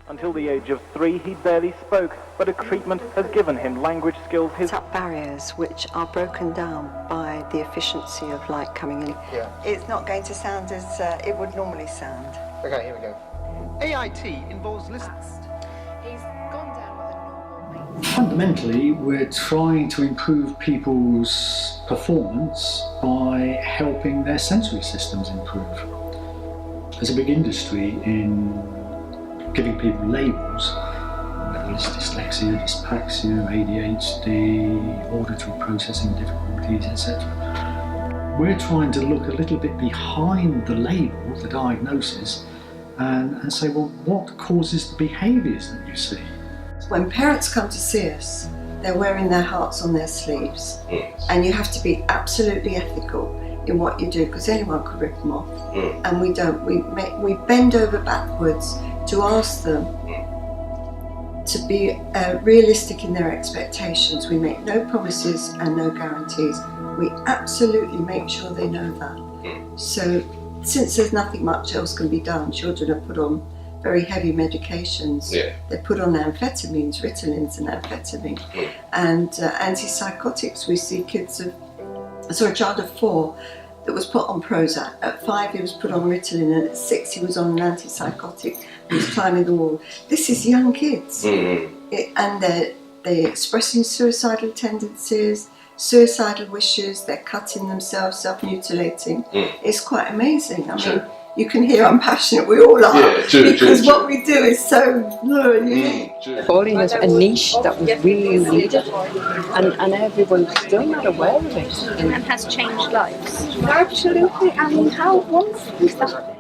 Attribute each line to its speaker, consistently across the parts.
Speaker 1: Until the age of 3, he barely spoke, but a treatment has given him language skills.
Speaker 2: His up barriers which are broken down by the efficiency of light coming in.
Speaker 3: Yeah.
Speaker 2: It's not going to sound as it would normally sound.
Speaker 3: Okay, here we go. AIT involves listening.
Speaker 4: He's gone down with a normal.
Speaker 5: Fundamentally, we're trying to improve people's performance by helping their sensory systems improve. There's a big industry in giving people labels, whether it's dyslexia, dyspraxia, ADHD, auditory processing difficulties, etc. We're trying to look a little bit behind the label, the diagnosis, and say, well, what causes the behaviours that you see?
Speaker 2: When parents come to see us, they're wearing their hearts on their sleeves, and you have to be absolutely ethical in what you do, because anyone could rip them off, and we don't. We bend over backwards to ask them to be realistic in their expectations. We make no promises and no guarantees. We absolutely make sure they know that. So since there's nothing much else can be done, children are put on very heavy medications. They're put on amphetamines, Ritalins and amphetamine, and antipsychotics. We see I saw a child of 4 that was put on Prozac. At 5 he was put on Ritalin, and at 6 he was on an antipsychotic. He was climbing the wall. This is young kids, and they're expressing suicidal tendencies, suicidal wishes. They're cutting themselves, self-mutilating. It's quite amazing. I mean, you can hear I'm passionate. We all are, because what we do is so unique.
Speaker 6: Falling is a niche that was really needed, and everyone's still not aware of it.
Speaker 4: And has changed lives.
Speaker 6: Absolutely. I mean, how wonderful is that?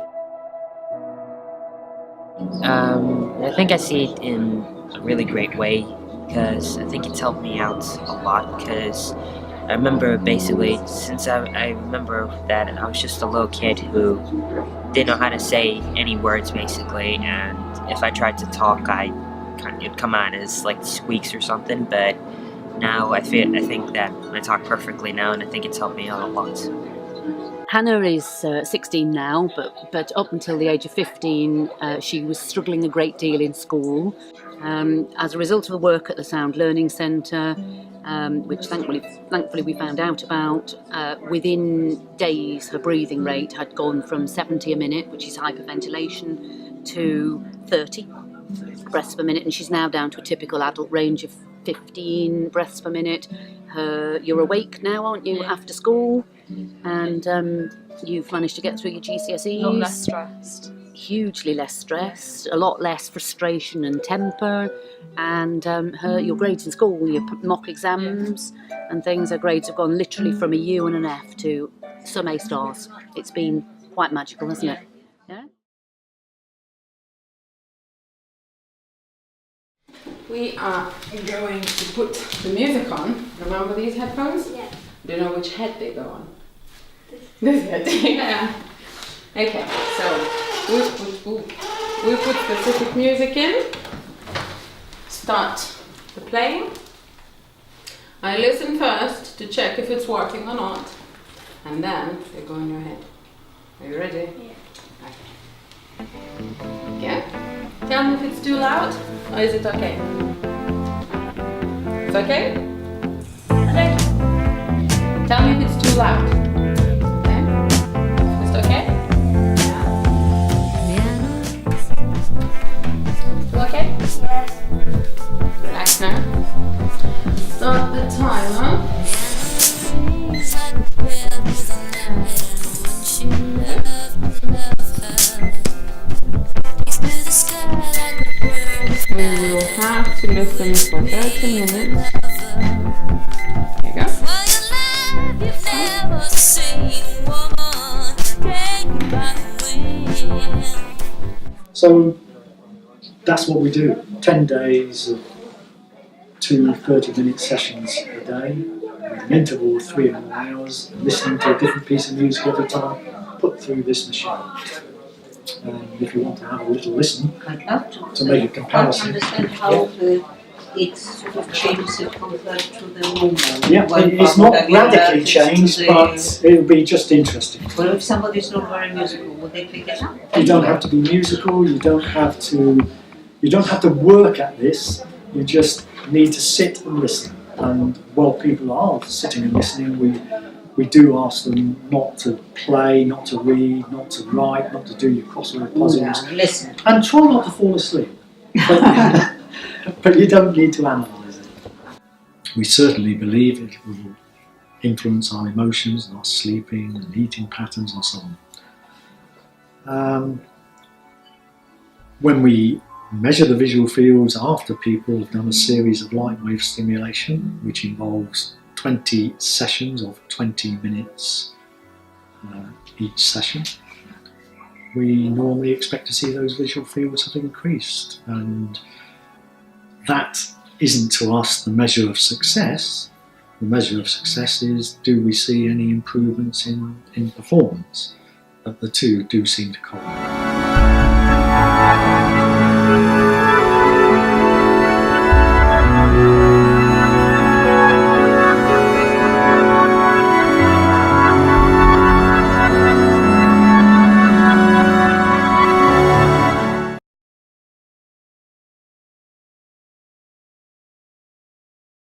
Speaker 7: I think I see it in a really great way, because I think it's helped me out a lot, because I remember basically, since I remember that I was just a little kid who didn't know how to say any words basically, and if I tried to talk, it'd come out as like squeaks or something, but now I think that I talk perfectly now, and I think it's helped me out a lot.
Speaker 8: Hannah is 16 now, but up until the age of 15, she was struggling a great deal in school. As a result of the work at the Sound Learning Centre, which thankfully we found out about, within days her breathing rate had gone from 70 a minute, which is hyperventilation, to 30 breaths per minute, and she's now down to a typical adult range of 15 breaths per minute. You're awake now, aren't you, after school? And you've managed to get through your GCSEs.
Speaker 4: Not less stressed.
Speaker 8: Hugely less stressed, a lot less frustration and temper, and your grades in school, your mock exams and things, her grades have gone literally from a U and an F to some A stars. It's been quite magical, hasn't it? Yeah.
Speaker 9: We are going to put the music on. Remember these headphones?
Speaker 4: Yeah.
Speaker 9: Do you know which head they go on? This head. Yeah. Okay, so we put specific music in. Start the playing. I listen first to check if it's working or not, and then they go in your head. Are you ready?
Speaker 4: Yeah.
Speaker 9: Okay. Yeah. Tell me if it's too loud, or is it okay? It's okay? Okay. Tell me if it's too loud. Okay? It's okay? Yeah. Still okay?
Speaker 4: Yes.
Speaker 9: Relax now. Start the timer. We will have to listen for 30 minutes. There you go.
Speaker 5: So that's what we do. 10 days of 2 30-minute sessions a day, with an interval of 3 or more hours, listening to a different piece of music every time, put through this machine. If you want to have a little listen to make a comparison.
Speaker 10: Understand how it's sort of changed compared to the normal.
Speaker 5: Yeah, it's not radically changed, but it'll be just interesting.
Speaker 10: Well, if somebody's not very musical, would they pick it up?
Speaker 5: You don't have to be musical, you don't have to You don't have to work at this, you just need to sit and listen. And while people are sitting and listening, we do ask them not to play, not to read, not to write, not to do your crossword puzzles.
Speaker 10: No, listen.
Speaker 5: And try not to fall asleep. But you don't need to analyse it. We certainly believe it will influence our emotions and our sleeping and eating patterns and so on. When we measure the visual fields after people have done a series of light wave stimulation, which involves 20 sessions of 20 minutes each session, we normally expect to see those visual fields have increased. And that isn't to us the measure of success. The measure of success is, do we see any improvements in performance? But the two do seem to correlate.